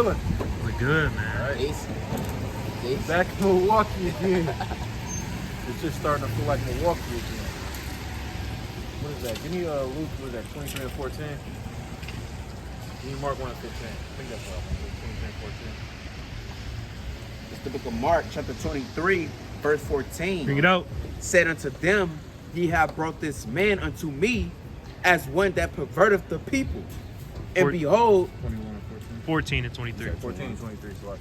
chilling. We're good, man. All right. Jason. Jason. Back in Milwaukee again. It's just starting to feel like Milwaukee again. What is that? Give me Luke, what is that, 23 and 14? Give me Mark 1 and 15. I think that's what I want to do, 23 and 14. It's the book of Mark, chapter 23, verse 14. Bring it out. Said unto them, ye have brought this man unto me as one that perverteth the people. And Four- behold, 21 and 14. 14 and 23. 14 and 23, so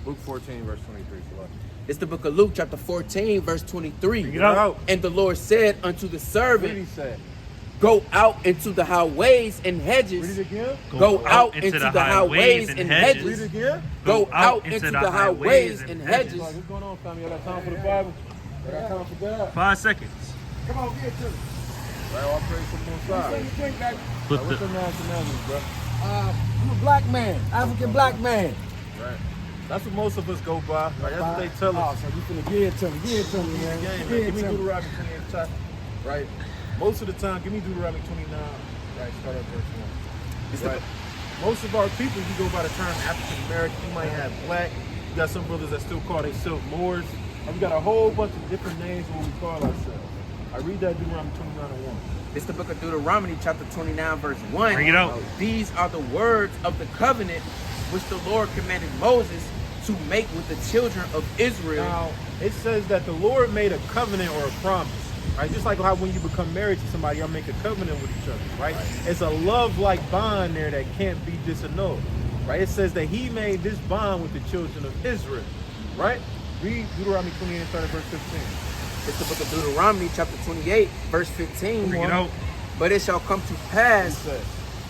Luke 14, verse 23, so it's the book of Luke, chapter 14, verse 23. Bring it out. And the Lord said unto the What did servant, he say? go out into the highways and Read it hedges. again. Go out into the highways and Read it hedges. again. Go out into the highways and hedges. Like, what's going on, family? Y'all got time for the Bible? Y'all got time for God? 5 seconds. Come on, get it to me. Right, all praise to the Most High. Flip What's the. your nationality, bro? I'm a black man, African black man. Right. That's what most of us go by. Like, that's what they tell us. Oh, so you finna give it to me, man. Game, man. Give Give it me to me. Deuteronomy 28 chapter. Right. Most of the time, give me Deuteronomy 29. Right. Start at verse 1. Right. Most of our people, you go by the term African American. You might have black. You got some brothers that still call themselves Moors. And we got a whole bunch of different names what we call ourselves. I read that Deuteronomy 29 and 1. It's the book of Deuteronomy, chapter 29, verse 1. Bring it out. These are the words of the covenant which the Lord commanded Moses to make with the children of Israel. Now, it says that the Lord made a covenant or a promise. Right? Just like how when you become married to somebody, y'all make a covenant with each other, right? It's a love-like bond there that can't be disannulled, right? It says that he made this bond with the children of Israel, right? Read Deuteronomy 28, verse 15. It's the book of Deuteronomy, chapter 28, verse 15. Bring it out. But it shall come to It pass, says,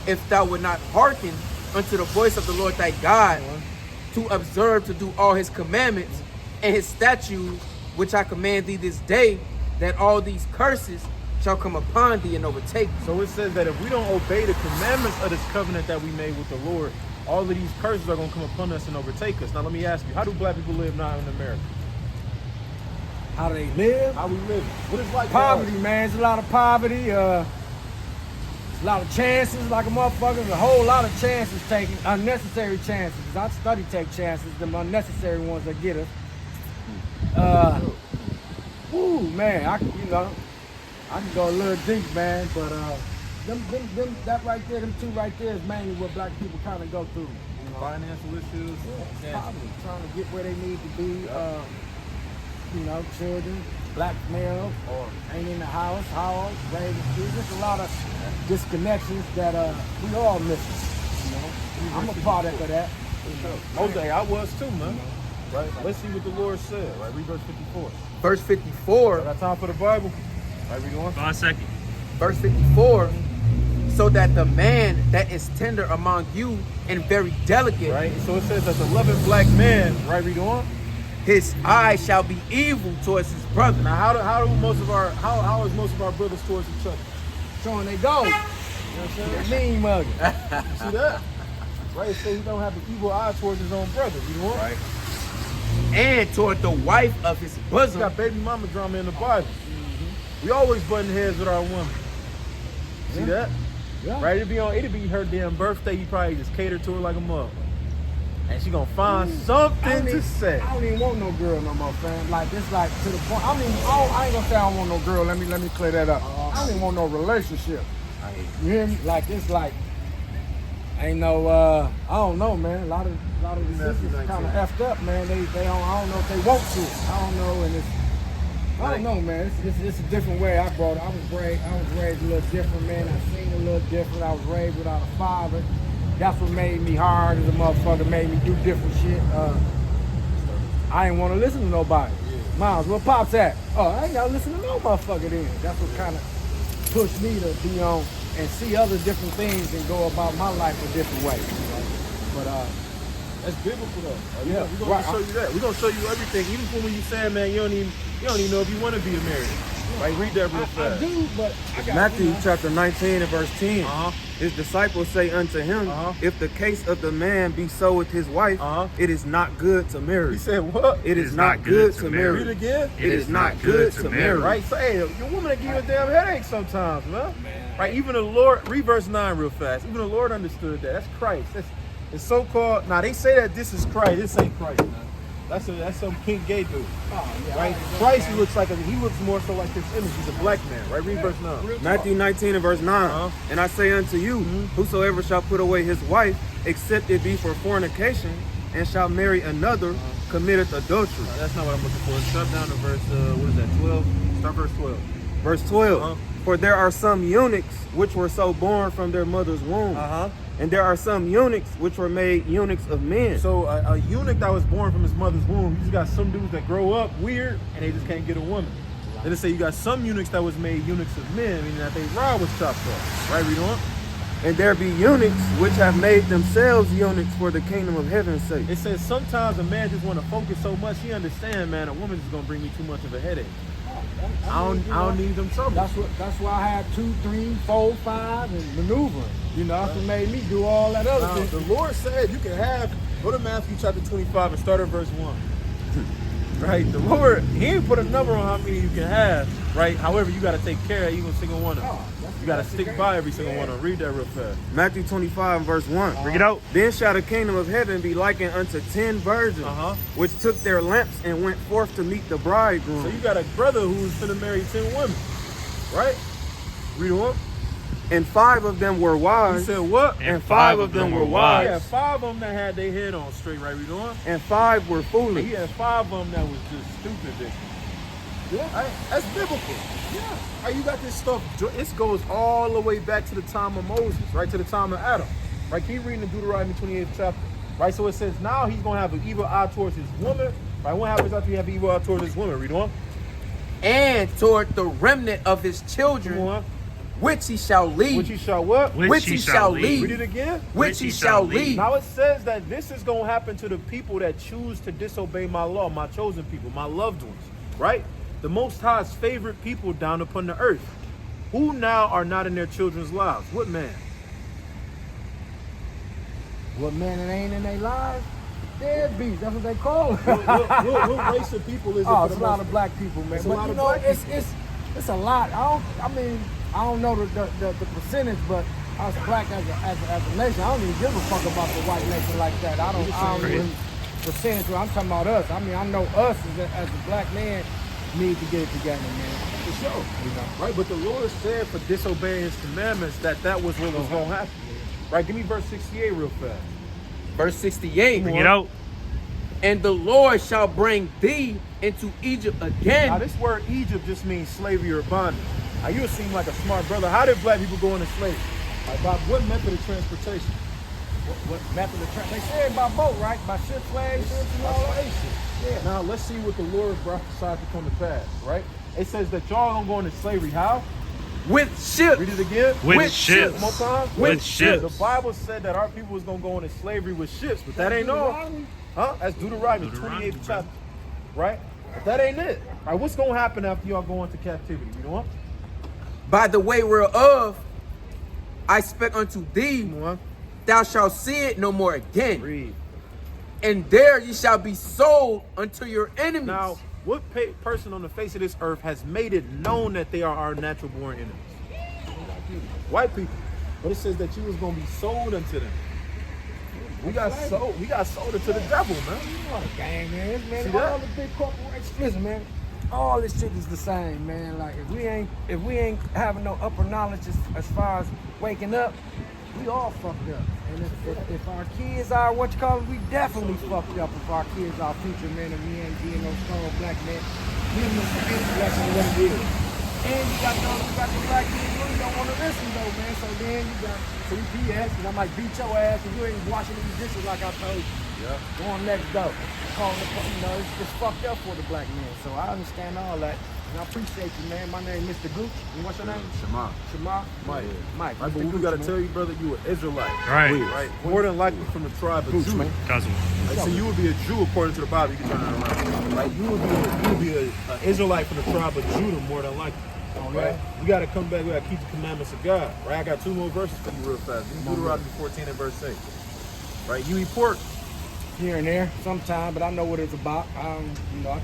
if thou wilt not hearken unto the voice of the Lord thy God, to observe to do all his commandments and his statutes, which I command thee this day, that all these curses shall come upon thee and overtake thee. so it says that if we don't obey the commandments of this covenant that we made with the Lord, all of these curses are going to come upon us and overtake us. Now, let me ask you, how do black people live now in America? How do they live? How we live? What is like Poverty, man. It's a lot of poverty. It's a lot of chances, like a motherfucker. There's a whole lot of chances taken, unnecessary chances. I study take chances, them unnecessary ones that get us. Woo, man. I can go a little deep, man. But that right there, them two right there is mainly what black people kind of go through. You know? Financial issues. Poverty, trying to get where they need to be. Children, black males, or ain't in the house, raised in the street. Just a lot of disconnections that we all missing. I'm a product of that. Jose, I was too, man. Right? Let's see what the Lord said. Right? Read verse 54. Verse 54, I got time for the Bible. Right, read on. 5 seconds. verse 54, so that the man that is tender among you and very delicate, Right? So it says that the loving black man, right, read on. his eye shall be evil towards his brother. Now how is most of our brothers towards each other? Showing they go. You know what I'm saying? Mean mugging. You see that? Right? So he don't have an evil eye towards his own brother. You know what? Right. And toward the wife of his We bosom. got baby mama drama in the Bible. We always button heads with our women. See that? Yeah. Right? It'd be her damn birthday. He probably just cater to her like a mother. And she gonna find something to say. I don't even want no girl no more, fam. Like it's like to the point. I ain't gonna say I don't want no girl. Let me clear that up. I don't even want no relationship. You hear me? Like it's like ain't no. I don't know, man. A lot of these sisters kind of effed up, man. They don't. I don't know if they want to. I don't know, and it's. I don't know, man. It's a different way I brought it. I was raised a little different, man. I seen a little different. I was raised without a father. That's what made me hard as a motherfucker, made me do different shit. I ain't want to listen to nobody. Miles, where Pops at? Oh, I ain't gotta listen to no motherfucker then. That's what kind of pushed me to be on and see other different things and go about my life a different way. You know? But That's biblical though. Yeah. We're gonna show you that. We're gonna show you everything. Even when you saying, man, you don't even know if you want to be married. Right? Read that real I fast. do, but I got Matthew chapter 19 and verse 10. Uh-huh. His disciples say unto him, Uh-huh. if the case of the man be so with his wife, Uh-huh. it is not good to marry. He said what? It is not good to Read marry. it again. It is not good to marry. Right? So, hey, your woman that give you a damn headache sometimes, man. Right? Even the Lord, read verse 9 real fast. Even the Lord understood that. That's Christ. It's so-called. Now they say that this is Christ. This ain't Christ, man. That's some King Gay dude, right? Christ, he looks more so like this image. He's a black man, right? Read verse 9. Matthew 19 and verse 9. Uh-huh. And I say unto you, whosoever shall put away his wife, except it be for fornication, and shall marry another, committeth adultery. That's not what I'm looking for. Start down to verse, what is that, 12? Start verse 12. Verse 12. Uh-huh. For there are some eunuchs which were so born from their mother's womb. Uh-huh. And there are some eunuchs which were made eunuchs of men. So a eunuch that was born from his mother's womb, you just got some dudes that grow up weird and they just can't get a woman. Then they say you got some eunuchs that was made eunuchs of men, meaning that they rod was chopped off. Right, read on. And there be eunuchs which have made themselves eunuchs for the kingdom of heaven's sake. It says sometimes a man just want to focus so much, he understand, man, a woman's just gonna bring me too much of a headache. I don't need them troubles. That's why I had 2, 3, 4, 5 and maneuvering. You know, that's what made me do all that other Now, shit. the Lord said you can have, go to Matthew chapter 25 and start at verse 1. Right? The Lord, he ain't put a number on how many you can have, right? However, you got to take care of every single one of them. You got to stick by every single one of them. Read that real fast. Matthew 25 verse 1. Bring it out. Then shall the kingdom of heaven be likened unto 10 virgins, Uh-huh. which took their lamps and went forth to meet the bridegroom. So you got a brother who's finna marry 10 women, right? Read on. And 5 of them were He wise, said what? and 5 of them were wise, He had 5 of them that had their head on straight, right? Read on. and 5 were He foolish. had 5 of them that was just stupid, bitch. Yeah, that's biblical. Yeah. Right, you got this stuff. This goes all the way back to the time of Moses, right? To the time of Adam. Right? Keep reading the Deuteronomy 28th chapter. Right? So it says now he's gonna have an evil eye towards his woman. Right? What happens after you have an evil eye towards his woman? Read on. And toward the remnant of his Come children, on. which he shall lead. Which he shall what? Which he shall lead. Read it again. Which he shall lead. Now it says that this is gonna happen to the people that choose to disobey my law, my chosen people, my loved ones. Right? The Most High's favorite people down upon the earth, who now are not in their children's lives. What man? What man that ain't in their lives? Deadbeats. That's what they call it. What race of people is it? Oh, for it's a the lot most- of black people, man. It's a But lot you of know, black it's a lot. I don't know the percentage, but us black as a nation, I don't even give a fuck about the white nation like that. I don't really percentage. I'm talking about us. I mean, I know us as a black man need to get it together, man. For sure. Right? But the Lord said for disobeying his commandments that was what was going to happen. Right? Give me verse 68 real fast. Verse 68. Bring it out. And the Lord shall bring thee into Egypt again. Now this word Egypt just means slavery or bondage. Now you seem like a smart brother. How did black people go into slavery? Like, by what method of transportation? What method of transport? They said by boat, right? By ship, flag, ships, and all that shit. Yeah. Now let's see what the Lord prophesied to come to pass, right? It says that y'all gonna go into slavery. How? With ships. Read it again. With ships. One more time. With ships. The Bible said that our people was gonna go into slavery with ships, but that ain't all. Huh? That's Deuteronomy 28th chapter, right? But that ain't it. All right, what's gonna happen after y'all go into captivity? You know what? By the way whereof I spec unto thee, Come on. thou shalt see it no more again. Read. And there ye shall be sold unto your enemies. Now, what person on the face of this earth has made it known that they are our natural born enemies? White people. But it says that you was gonna be sold unto them. We got sold into the devil, man. You know the game, man. See Man, that? all the big corporations. Listen, man. All this shit is the same, man. Like if we ain't having no upper knowledge as far as waking up, we all fucked up. And if our kids are what you call it, we definitely fucked up. If our kids are future men and we ain't being no strong black men, we must forget the lesson of what it is. And you got the black kids really don't want to listen though, man. So then you got 3PS and I might beat your ass and you ain't washing these dishes like I told you. Yeah. Go on next door. Calling the, it's fucked up for the black man. So I understand all that. And I appreciate you, man. My name is Mr. Gooch. And what's your name? Shema. Shema? Mike. Mike. Right, but Mr. we Gooch, gotta man. tell you, brother, you an Israelite. Right. Right. More than likely from the tribe of Gooch, Judah. man. Cousin. Like, so you would be a Jew according to the Bible. You can turn it around. Right. You would be an Israelite from the tribe of Judah, more than likely. Oh, Right. yeah? We gotta come back. We gotta keep the commandments of God. Right. I got 2 more verses for you real fast. Deuteronomy 14 and verse 8. Right. You eat pork. Here and there, sometime, but I know what it's about. I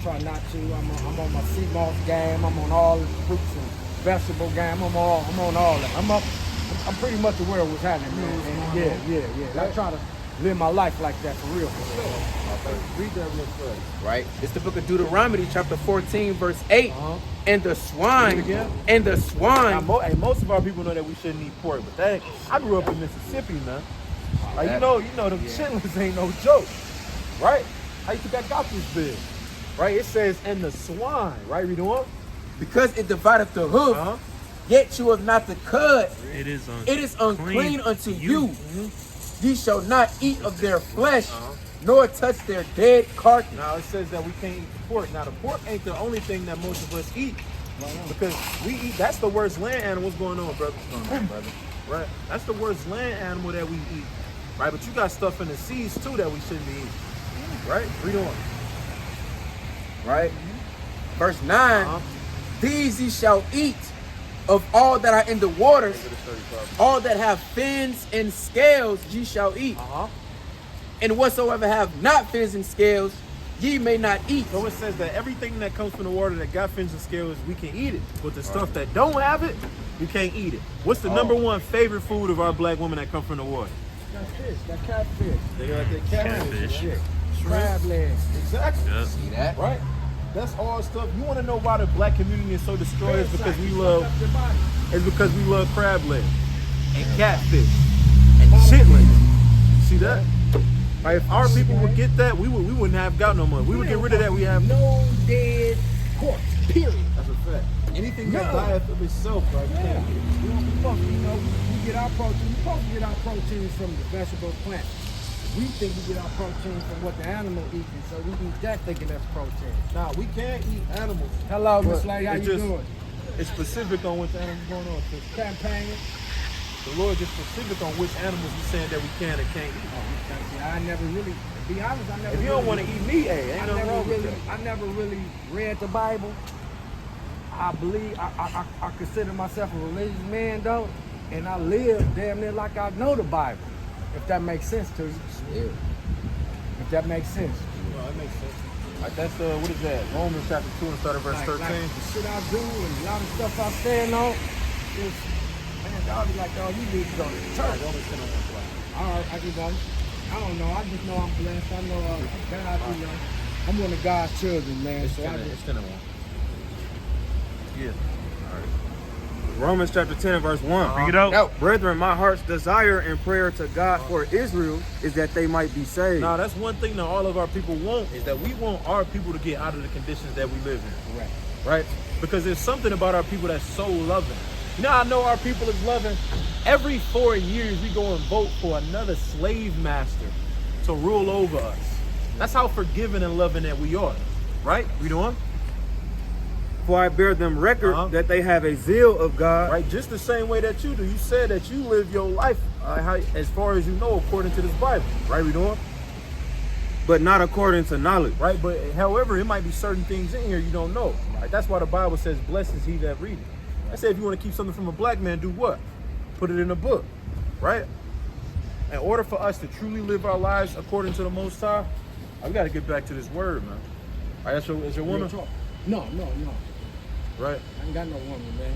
try not to. I'm on my sea moss game. I'm on all the fruits and vegetable game. I'm on all that. I'm pretty much aware of what's happening, man. And yeah. I try to live my life like that for real. For sure. Read that real fast. Right? It's the book of Deuteronomy, chapter 14, verse 8. Uh-huh. And the swine, Read it again. and the Now, swine. most of our people know that we shouldn't eat pork, but that I grew up in Mississippi, man. Like you know, them chitlins ain't no joke, right? How you think I got this big? Right? It says, and the swine, right? Read on. Because it divideth the hoof, Uh-huh. yet you have not the cud. It is It is unclean unto you. Mm-hmm. Ye shall not eat of their flesh, Uh-huh. nor touch their dead carcass. Now it says that we can't eat the pork. Now the pork ain't the only thing that most of us eat. Because we eat, that's the worst land animal. What's going on, brother? What's going on, brother? Right? That's the worst land animal that we eat. Right? But you got stuff in the seas too that we shouldn't be eating. Right? Read on. Right? Verse 9, Uh-huh. these ye shall eat of all that are in the waters, all that have fins and scales ye shall eat. Uh-huh. And whatsoever have not fins and scales, ye may not eat. So it says that everything that comes from the water that got fins and scales, we can eat it. But the stuff that don't have it, we can't eat it. What's the number one favorite food of our black women that come from the water? That fish, that catfish, They got that Catfish. Yeah. crab legs. Exactly. Yep. See that? Right? That's all stuff. You want to know why the black community is so destroyed? It's because we love. It's because we love crab legs and catfish and chitlins. See that? Like if our people would get that, we wouldn't have got no money. We would get rid of that. We have. no dead pork. Period. That's a fact. Anything that No. dieth of itself, right? We Yeah. can't eat it. We don't supposed to, we get our protein. We're supposed to get our proteins from the vegetable plant. We think we get our protein from what the animal eats, and so we eat that thinking that's protein. Nah, we can't eat animals. Hello, Miss But Lady, how it's you just- doing? It's specific on which animals going on. So Campaigning. the Lord is specific on which animals He's saying that we can and can't eat. I never really, to be honest, I never If you don't want to eat meat, hey, ain't nothing wrong with that. I never really read the Bible. I believe, I consider myself a religious man though, and I live damn near like I know the Bible, if that makes sense to you. Yeah. If that makes sense. Well, that makes sense. Like that's what is that? Romans chapter 2 and start at verse 13. Like the shit I do and a lot of stuff I stand on, is, man, y'all be like, oh, you need to go to church. Romans 10 and 1. All right, I just don't. I don't know. I just know I'm blessed. I know God, I'm one of God's children, man. It's So 10 I and just, 1. Yeah. Romans chapter 10 and verse 1. Bring it out. No. Brethren, my heart's desire and prayer to God for Israel is that they might be saved. Now that's one thing that all of our people want is that we want our people to get out of the conditions that we live in. correct. Right? Because there's something about our people that's so loving. You know, I know our people is loving. Every 4 years we go and vote for another slave master to rule over us. That's how forgiving and loving that we are. Right? We doing? For I bear them record Uh-huh. that they have a zeal of God. Right? Just the same way that you do. You said that you live your life as far as you know according to this Bible. Right? We doing? But not according to knowledge. Right? But however, it might be certain things in here you don't know. Right? That's why the Bible says, blessed is he that readeth. I say if you want to keep something from a black man, do what? Put it in a book. Right? In order for us to truly live our lives according to the Most High, we got to get back to this word, man. All right, is your woman? No. Right? I ain't got no woman, man.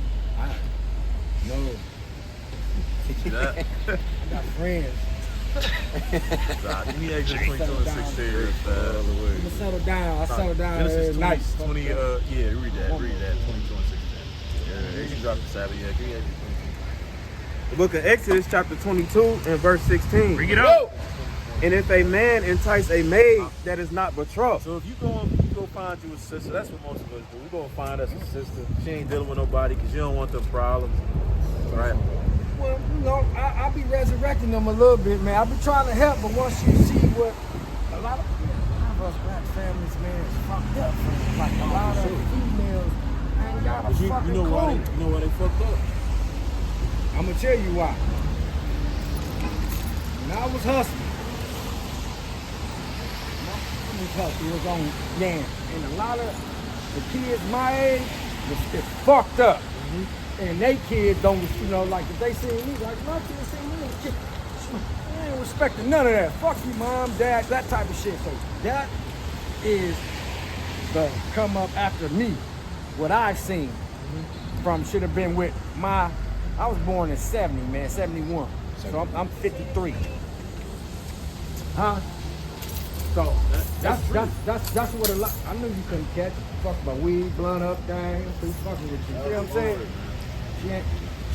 No. See that? I got friends. Nah, give me Exodus 22 and 16. I'm gonna settle down. I settle down Genesis 20, nice. 20 yeah, read that. Read that. 22 and 16. Yeah, you can drop the Sabbath. Yeah, give me Exodus 22. The book of Exodus chapter 22 and verse 16. Bring it out. And if a man entice a maid that is not betrothed, So if you go find you a sister, that's what most of us do. We go find us a sister. She ain't dealing with nobody because you don't want them problems. Right? Well, I'll be resurrecting them a little bit, man. I'll be trying to help, but once you see what a lot of us black families, man, is fucked up. Man. Like a lot of females ain't got a fucking You know why clue. they fucked up? I'm gonna tell you why. When I was hustling, it was on Yan, and a lot of the kids my age is fucked up. And they kids don't, like if they see me, like my kids see me, they ain't respecting none of that. Fuck you, mom, dad, that type of shit. So that is the come up after me. What I've seen from should have been with I was born in 70, man, 71. So I'm 53. Huh? So that's what a lot. I knew you couldn't catch. Fuck my weed, blunt up, thing. Who's fucking with you? You know what I'm saying?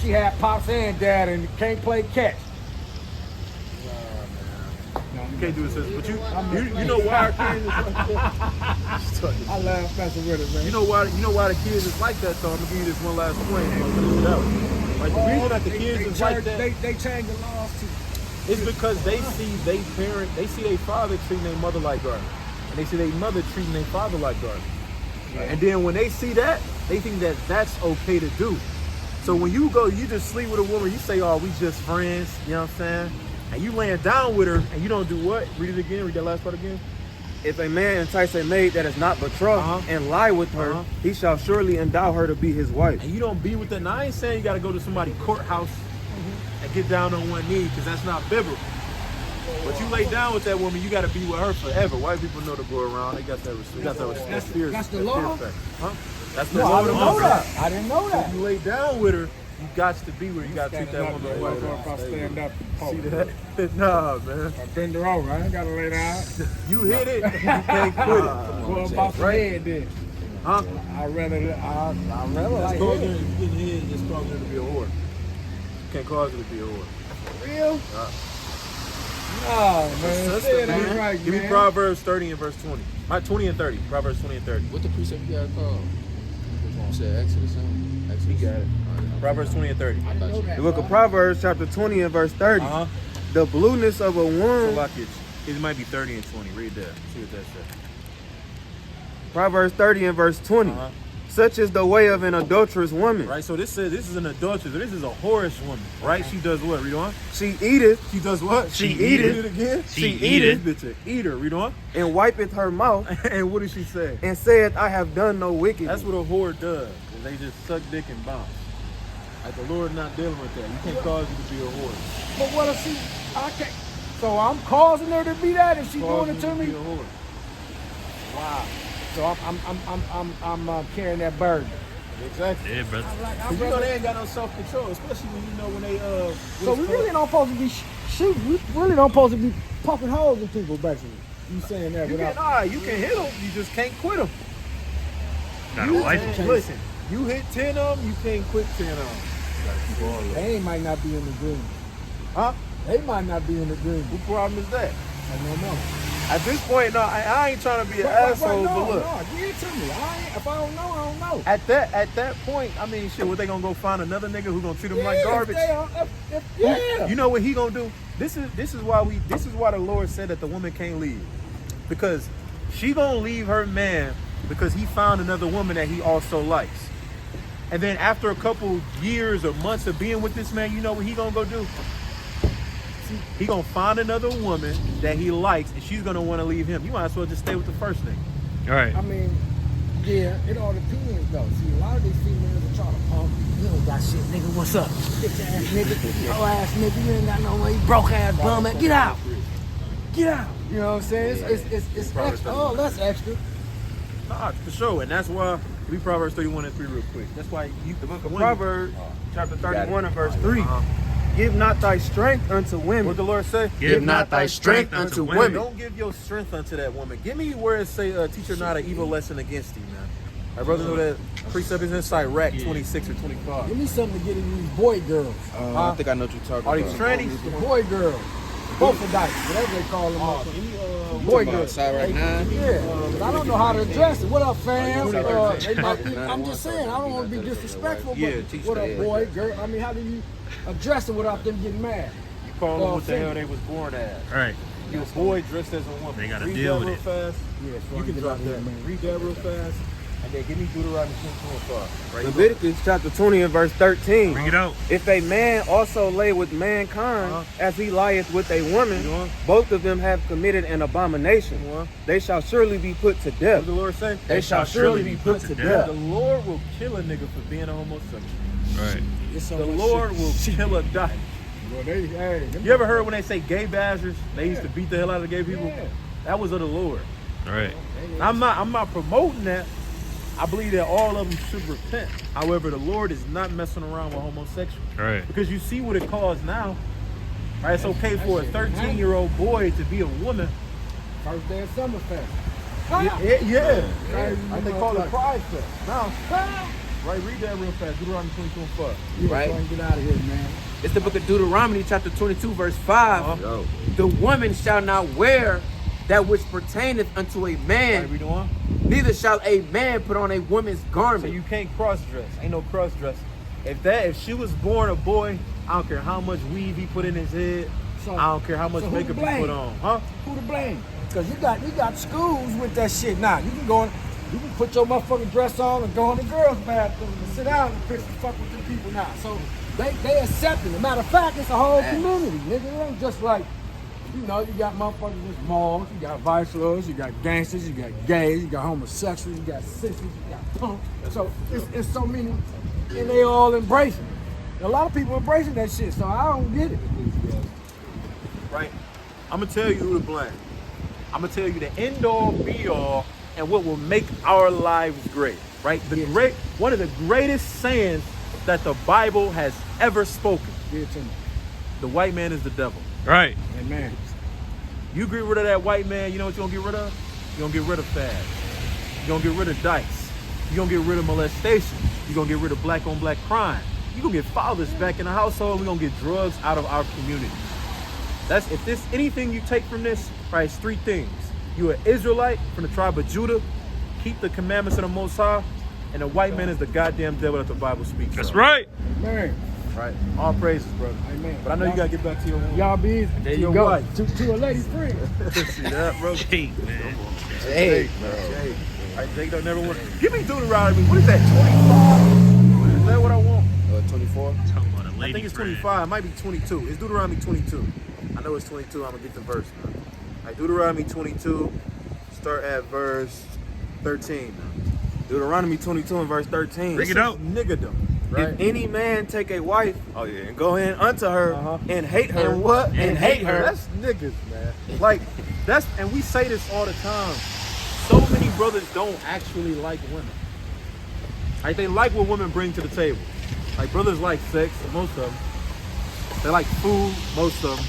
She had pops and dad and can't play catch. You can't do this, but you know why our kids is like that? I love messing with it, man. You know why the kids is like that though? I'm gonna give you this one last point. Like the reason that the kids is like that, they change the laws too. it's because they see their father treating their mother like garbage, and they see their mother treating their father like garbage. And then when they see that, they think that that's okay to do. So when you just sleep with a woman, you say, "Oh, we just friends," you know what I'm saying? And you laying down with her, and you don't do what? Read it again. Read that last part again. If a man entice a maid that is not betrothed and lie with her, he shall surely endow her to be his wife. And you don't be with that. Now I ain't saying you got to go to somebody's courthouse and get down on one knee, because that's not biblical. But you lay down with that woman, you got to be with her forever. White people know to go around. They got that respect. That's the law? Huh? That's the No, law. I didn't know that. I didn't know that. If you lay down with her, you got to be with her. You got to treat that woman If right. I stand up, See that? Nah, man. I bend her over. I ain't gotta lay down. You hit it, you can't quit it. Go about the head then. Huh? I rather That's like causing her head. to get in here, just causing her to be a whore. Can't cause her to be a whore. Real? No, man. Sister, Say it man. ain't right, Give me man. Proverbs 30 and verse 20. 20 and 30. Proverbs 20 and 30. What the precept you got called? You said Exodus, something? Exodus. He got it. Proverbs 20 and 30. I know that, The book of bro. Proverbs, chapter 20 and verse 30. Uh-huh. The blueness of a So womb. like it might be 30 and 20. Read that. See what that says. Proverbs 30 and verse 20. Uh-huh. Such is the way of an adulterous woman. Right, so this says this is an adulteress. This is a whorish woman, right? She does what? Read on. She eateth She does what? She Read eateth. it again. She eateth. Bitch, an eater. Read on. and wipeth her mouth, And what does she say? and saith, I have done no wickedness. That's what a whore does. Is they just suck dick and bounce. Like the Lord not dealing with that. You can't cause you to be a whore. But what if she? I can't. So I'm causing her to be that if she doing it to Causing you me. be a whore. Wow. So I'm carrying that burden. Exactly. Yeah, brother. Cause you know they ain't got no self control, especially when you know when they So we really don't supposed to be shooting. We really don't supposed to be poking holes in people, basically. You saying that you without? can you can hit them, you just can't quit them. Got a life. Listen, you hit 10 of them, you can't quit 10 of them. They might not be in the green. Huh? They might not be in the green. What problem is that? I don't know. At this point, no, I ain't trying to be an asshole, no, but look. no, give it to me. If I don't know, I don't know. At that point, I mean, shit, what they gonna go find another nigga who gonna treat them like Yeah, garbage? Yeah. You know what he gonna do? This is why the Lord said that the woman can't leave, because she gonna leave her man because he found another woman that he also likes, and then after a couple years or months of being with this man, you know what he gonna go do? He gonna find another woman that he likes, and she's gonna want to leave him. You might as well just stay with the first thing. All right. I mean, yeah, it all depends though. See, a lot of these females will try to pump. You don't got shit, nigga. What's up? Bitch ass nigga. Yo ass nigga. You ain't got no money. Broke ass bum. Get out. Get out. You know what I'm saying? It's extra. Oh, that's extra. Nah, for sure, and that's why we Proverbs 31 and 3 real quick. That's why The book of Proverbs, chapter 31 and verse 3. Uh-huh. Give not thy strength unto women. What the Lord say? Give not thy strength unto women. Don't give your strength unto that woman. Give me where it say, teach her not an evil lesson against thee, man. My brother know that precept is inside Rack 26 or 25. Give me something to get in these boy girls. I think I know what you're talking Are about. these trannies? The boy girls. Bofodites, whatever they call them. Give me, Boy girls. Side right now. Yeah, but I don't know how to address it. What up, fam? They might be, I'm just saying, I don't want to be disrespectful, but Yeah, teach what up, that. boy, girl? I mean, how do you address it without them getting mad? you call them what the hell they was born as. All right. You a boy dressed as a woman. They gotta Read deal that with real it. fast. Yeah, so You I can get drop out here, that. man. Read that real fast. And then give me Deuteronomy 10:25. Right. Leviticus chapter 20 and verse 13. Bring it out. If a man also lay with mankind as he lieth with a woman, both of them have committed an abomination. They shall surely be put to What death. did the Lord say? They shall surely be put to The death. Lord will kill a nigga for being a homosexual. All right. It's so The much Lord shit. will kill a die. Well, them You ever heard when they say gay bashers? They used to beat the hell out of gay people. Yeah. That was of the Lord. All right. I'm not promoting that. I believe that all of them should repent. However, the Lord is not messing around with homosexuals, All right. because you see what it caused now. Right? It's okay for a 13-year-old boy to be a woman. First day of Summerfest. Yeah. Right. Like they call it Pride Fest. Now, right, read that real fast. Deuteronomy 22 and 5. Yeah, Right. go and get out of here, man. It's the book of Deuteronomy, chapter 22, verse 5. Yo. The woman shall not wear that which pertaineth unto a Right, man, we doing? neither shall a man put on a woman's So garment. you can't cross dress. Ain't no cross dress. If she was born a boy, I don't care how much weave he put in his head. So- I don't care how much so who makeup to he blame? put on. Huh? Who to blame? Because you got schools with that shit now. You can put your motherfucking dress on and go in the girls' bathroom and sit down and piss and fuck with them people now. So they accepting it. Matter of fact, it's a whole community, nigga. It ain't just like, you got motherfuckers with malls, you got vice lords, you got gangsters, you got gays, you got homosexuals, you got sissies, you got punks. So it's so many, and they all embracing it. A lot of people embracing that shit, so I don't get it. Right? I'm gonna tell you who to blame. I'm gonna tell you the end all be all and what will make our lives great. Right? One of the greatest sayings that the Bible has ever spoken. Give it to me. The white man is the devil. Right. Amen. You get rid of that white man, you know what you're gonna get rid of? You're gonna get rid of fads. You're gonna get rid of dice. You're gonna get rid of molestation. You're gonna get rid of black on black crime. You're gonna get fathers back in the household. We're gonna get drugs out of our community. If there's anything you take from this, right, it's three things. You're an Israelite from the tribe of Judah, keep the commandments of the Most High, and the white man is the goddamn devil that the Bible speaks That's of. right. Man. Right. All praises, brother. Amen. But I know you gotta get back to your woman. Y'all be easy. There To you go. go. To a lady friend. See that, bro? Jake, man. Hey, Jake. All right, Jake don't never want. Give me Deuteronomy. What is that? 25? Is that what I want? 24. Talking about a I lady think it's friend. 25. It might be 22. It's Deuteronomy 22. I know it's 22. I'm gonna get the verse now. All right, Deuteronomy 22. Start at verse 13. Deuteronomy 22 and verse 13. Bring it out. Niggadom. Right. If any man take a wife, and go in unto her and hate her, And what? And hate her. That's niggas, man. Like, and we say this all the time. So many brothers don't actually like women. Like, they like what women bring to the table. Like, brothers like sex, most of them. They like food, most of them.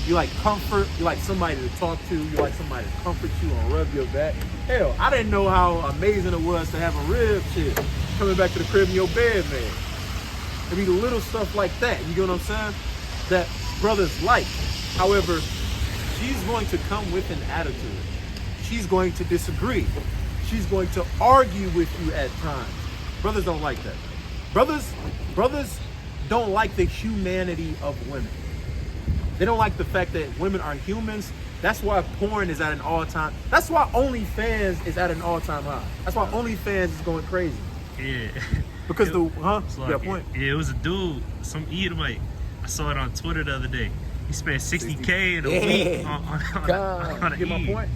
You like comfort, you like somebody to talk to, you like somebody to comfort you and rub your back. Hell, I didn't know how amazing it was to have a rib chick coming back to the crib in your bed, man. It be the little stuff like that, you get what I'm saying? That brothers like. However, she's going to come with an attitude. She's going to disagree. She's going to argue with you at times. Brothers don't like that. Brothers don't like the humanity of women. They don't like the fact that women are humans. That's why porn is at an all-time. That's why OnlyFans is at an all-time high. That's why OnlyFans is going crazy. Yeah. Because It's you got like, a point. Yeah, it was a dude, some Edomite. I saw it on Twitter the other day. He spent $60K in a week on Get my Eve. point?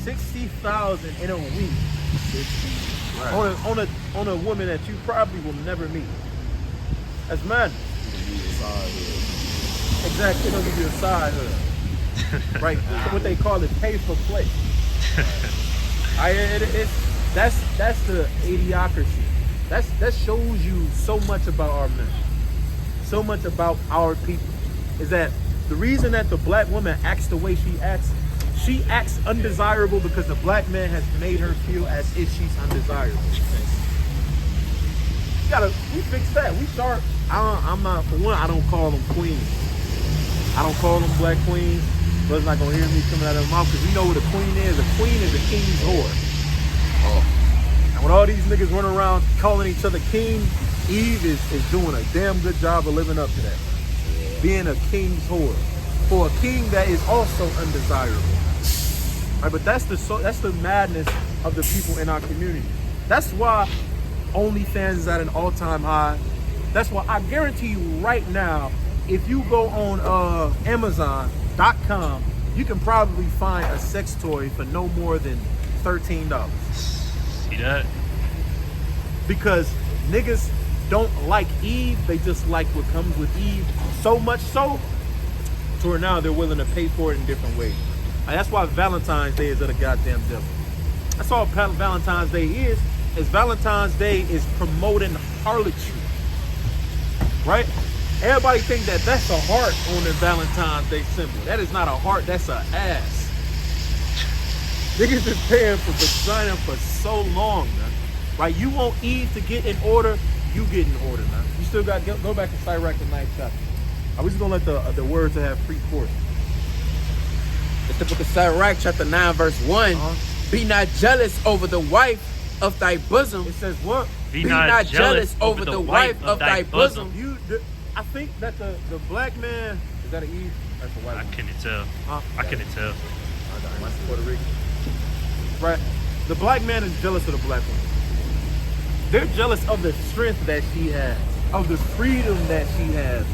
60,000 in a week on a woman that you probably will never meet. That's mad. Exactly, they'll give you a side hood. Right? What they call it, pay for play. That's the idiocracy. That shows you so much about our men, so much about our people. Is that the reason that the black woman acts the way she acts? She acts undesirable because the black man has made her feel as if she's undesirable. We fix that. We sharp. I'm not, for one, I don't call them queens. I don't call them black queens. Brother's not gonna hear me coming out of their mouth because we know what a queen is. A queen is a king's whore. And when all these niggas run around calling each other king, Eve is doing a damn good job of living up to that. Being a king's whore. For a king that is also undesirable. Right, but that's the madness of the people in our community. That's why OnlyFans is at an all-time high. That's why I guarantee you right now, if you go on Amazon.com, you can probably find a sex toy for no more than $13. See that? Because niggas don't like Eve, they just like what comes with Eve. So much so, to where now they're willing to pay for it in different ways. And that's why Valentine's Day is of the goddamn devil. That's all Valentine's Day is Valentine's Day is promoting harlotry. Right? Everybody think that that's a heart on the Valentine's Day symbol. That is not a heart, that's a ass. Niggas been paying for vagina for so long, man. Right? You want Eve to get in order, you get in order, man. You still got go back to Sirach, the 9th chapter. We just gonna let the words to have free course. It's the book of Sirach, chapter 9, verse 1. Be not jealous over the wife of thy bosom. It says what? Be not jealous over the wife of thy bosom. I think that the black man, is that an Eve? That's a white I one. couldn't tell. Huh? I couldn't tell. Mine's Puerto Rican. Right. The black man is jealous of the black woman. They're jealous of the strength that she has, of the freedom that she has.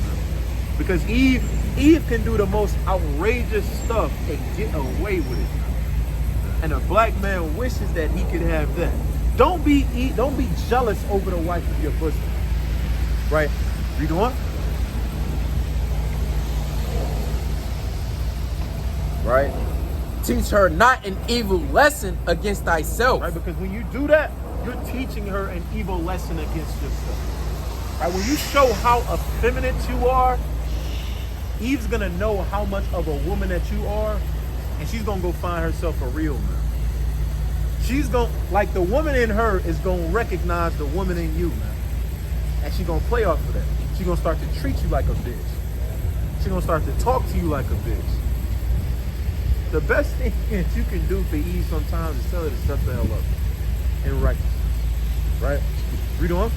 Because Eve can do the most outrageous stuff and get away with it. And a black man wishes that he could have that. Don't be jealous over the wife of your bosom. Right? Read on. Right? Teach her not an evil lesson against thyself. Right? Because when you do that, you're teaching her an evil lesson against yourself. Right? When you show how effeminate you are, Eve's gonna know how much of a woman that you are, and she's gonna go find herself a real man. She's gonna, like, the woman in her is gonna recognize the woman in you, man. And she's gonna play off of that. She's gonna start to treat you like a bitch. She's gonna start to talk to you like a bitch. The best thing that you can do for Eve sometimes is tell her to shut the hell up in righteousness. Right? Read on.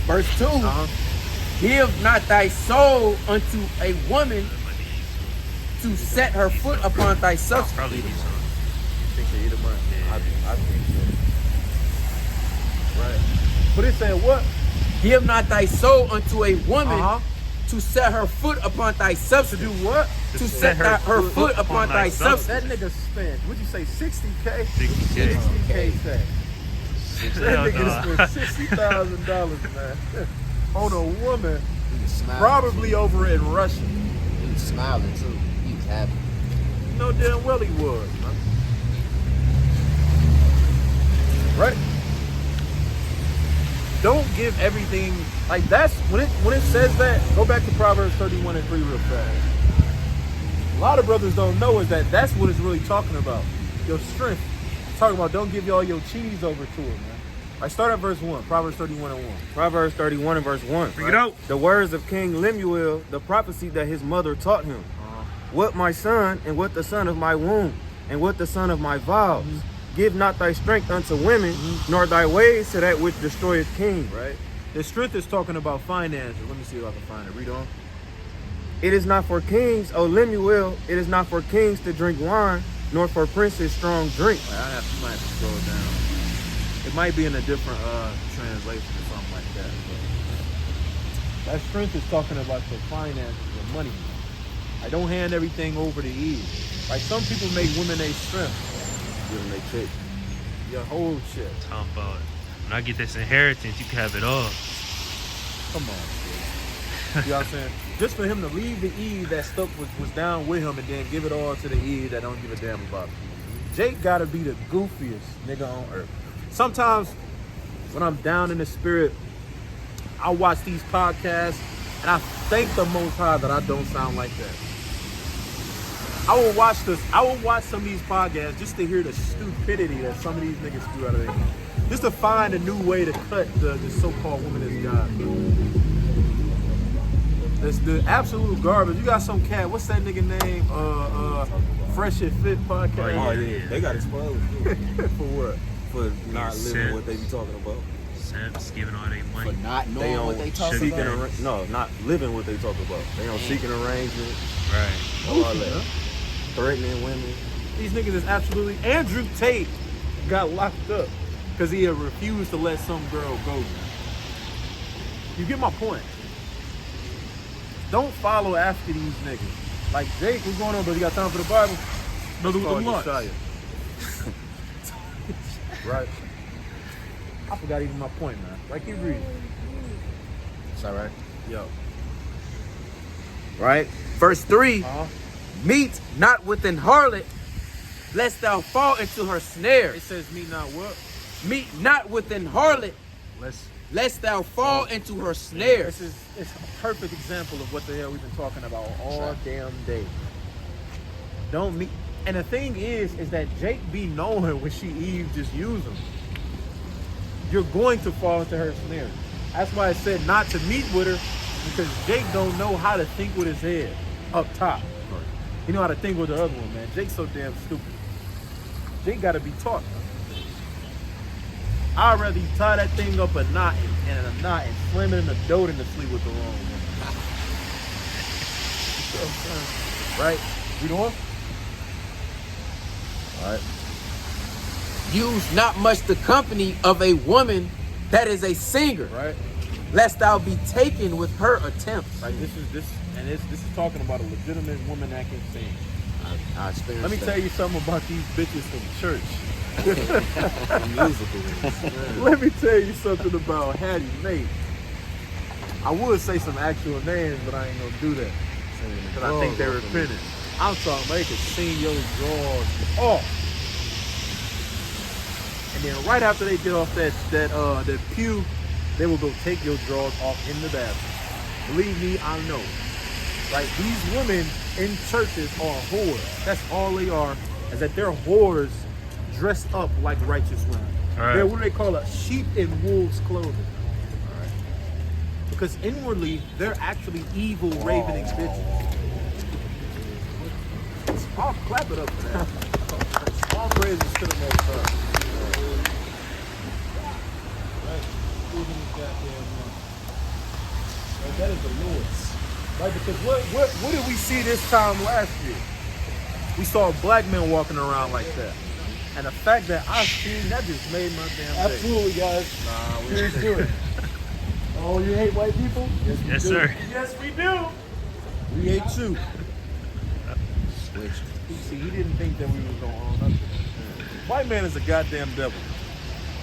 Verse 2. Give not thy soul unto a woman to set her foot upon thy substance. Probably need some. Think they eat them right? Yeah. I think so. Right. But it said what? Give not thy soul unto a woman to set her foot upon thy To substance. do what? To set her foot upon thy substance. That nigga spent, what'd you say, 60K? 60K. 60K say. That Hell nigga nah. spent $60,000, man. On a woman, He was smiling. probably over in Russia. He was smiling too. He was happy. You know damn well he was, man. Right? Don't give everything, like that's, when it says that, go back to Proverbs 31:3 real fast. A lot of brothers don't know is that that's what it's really talking about. Your strength. It's talking about don't give all your cheese over to it, man. All right, start at verse 1, Proverbs 31:1. Proverbs 31 and verse 1. Bring it out. The words of King Lemuel, the prophecy that his mother taught him. What my son, and what the son of my womb, and what the son of my vows. Give not thy strength unto women, nor thy ways to that which destroyeth kings. Right? The strength is talking about finances. Let me see if I can find it. Read on. It is not for kings, O Lemuel, it is not for kings to drink wine, nor for princes strong drink. You might have to scroll down. It might be in a different translation or something like that. But that strength is talking about your finances, your money. I don't hand everything over to Eve. Like some people make women their strength. Give them they check. Your whole shit. Talking about when I get this inheritance, you can have it all. Come on, kid. You know what I'm saying? Just for him to leave the Eve that stuck was down with him and then give it all to the Eve that don't give a damn about him. Jake gotta be the goofiest nigga on earth. Sometimes when I'm down in the spirit, I watch these podcasts and I thank the Most High that I don't sound like that. I will watch some of these podcasts just to hear the stupidity that some of these niggas do out of their mouth. Just to find a new way to cut the so-called womanist God. That's the absolute garbage. You got some cat, what's that nigga name? Fresh and Fit podcast. Oh, yeah. They got exposed For what? for not Simps. living what they be talking about. Simps giving all their For money. not They knowing on what they talking seeking about. no, not living what they talk about. They on seeking arrangement, Right. all that. Threatening women. These niggas is absolutely. Andrew Tate got locked up because he had refused to let some girl go. You get my point. Don't follow after these niggas. Like Jake, what's going on, brother? You got time for the Bible? Brother with Call the lunch. Josiah. Right. I forgot even my point, man. Like keep reading. It's all right. Yo. Right? Verse 3. Uh-huh. Meet not with an harlot, lest thou fall into her snare. It says me not what? Meet not with an harlot, Let's lest thou fall into her snares. It's a perfect example of what the hell we've been talking about all damn day. Don't meet. And the thing is that Jake be knowing when Eve just use him. You're going to fall into her snare. That's why I said not to meet with her, because Jake don't know how to think with his head up top. He know how to think with the other one, man. Jake's so damn stupid. Jake got to be taught. I'd rather you tie that thing up a knot and slam it in the dough than to sleep with the wrong one. Right? We doing? All right. Use not much the company of a woman that is a singer, Right? lest thou be taken with her attempts. Right. This is talking about a legitimate woman that can sing. I experienced Let me tell you something about these bitches from church. musical. Let me tell you something about Hattie Mae. I would say some actual names, but I ain't gonna do that because I think they're repentant. I'm talking about they could sing your drawers off, and then right after they get off that pew, they will go take your drawers off in the bathroom. Believe me, I know. Right? These women in churches are whores. That's all they are. Is that they're whores dressed up like righteous women. Right. They're what do they call it? Sheep in wolves' clothing. Right. Because inwardly, they're actually evil, ravening bitches. I'll clap it up for that. All praises to the Most High. Right. Right, that is the Lord's. Right, because what did we see this time last year? We saw black men walking around like that. And the fact that I seen that just made my damn day. Absolutely, guys. Nah, we Let's do it. Oh, you hate white people? Yes, we Yes, do. sir. Yes, we do. We hate you. Which See, he didn't think that we was going to own up to that. White man is a goddamn devil.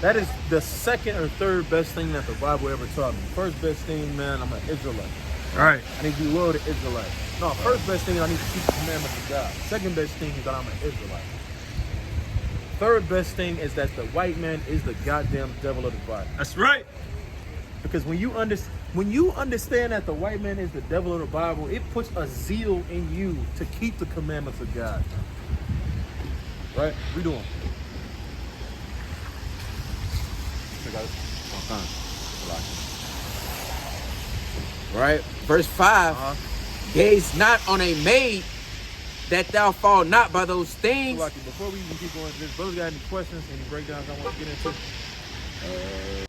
That is the second or third best thing that the Bible ever taught me. First best thing, man, I'm an Israelite. All right. I need to be loyal to Israelites. No, first best thing is I need to keep the commandments of God. Second best thing is that I'm an Israelite. Third best thing is that the white man is the goddamn devil of the Bible. That's right. Because when you understand that the white man is the devil of the Bible, it puts a zeal in you to keep the commandments of God. Right? We doing. Right? Verse 5, gaze not on a maid that thou fall not by those things. Before we even keep going, does brother got any questions, any breakdowns I want to get into?